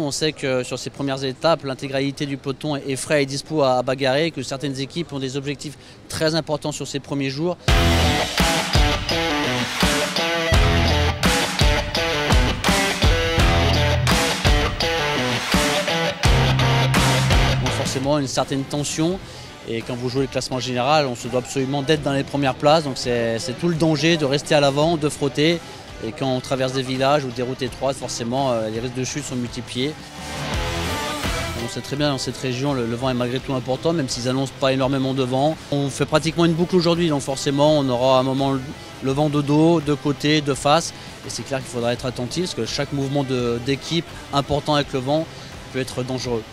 On sait que sur ces premières étapes, l'intégralité du peloton est frais et dispo à bagarrer, que certaines équipes ont des objectifs très importants sur ces premiers jours. Donc forcément une certaine tension. Et quand vous jouez le classement général, on se doit absolument d'être dans les premières places. Donc c'est tout le danger de rester à l'avant, de frotter. Et quand on traverse des villages ou des routes étroites, forcément, les risques de chute sont multipliés. On sait très bien dans cette région, le vent est malgré tout important, même s'ils n'annoncent pas énormément de vent. On fait pratiquement une boucle aujourd'hui, donc forcément, on aura à un moment le vent de dos, de côté, de face. Et c'est clair qu'il faudra être attentif, parce que chaque mouvement d'équipe important avec le vent peut être dangereux.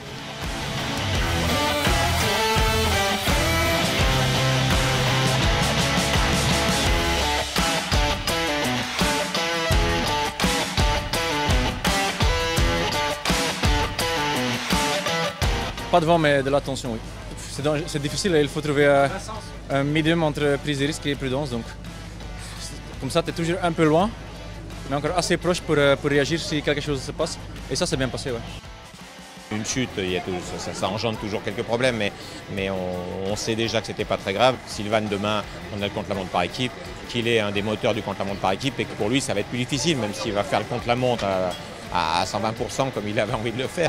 Pas de vent, mais de la tension, oui. C'est difficile, il faut trouver un médium entre prise de risque et prudence. Donc, comme ça, tu es toujours un peu loin, mais encore assez proche pour réagir si quelque chose se passe. Et ça, c'est bien passé, ouais. Une chute, ça engendre toujours quelques problèmes, mais on sait déjà que ce n'était pas très grave. Sylvain, demain, on a le contre-la-montre par équipe, qu'il est un des moteurs du contre-la-montre par équipe et que pour lui, ça va être plus difficile, même s'il va faire le contre-la-montre à 120% comme il avait envie de le faire.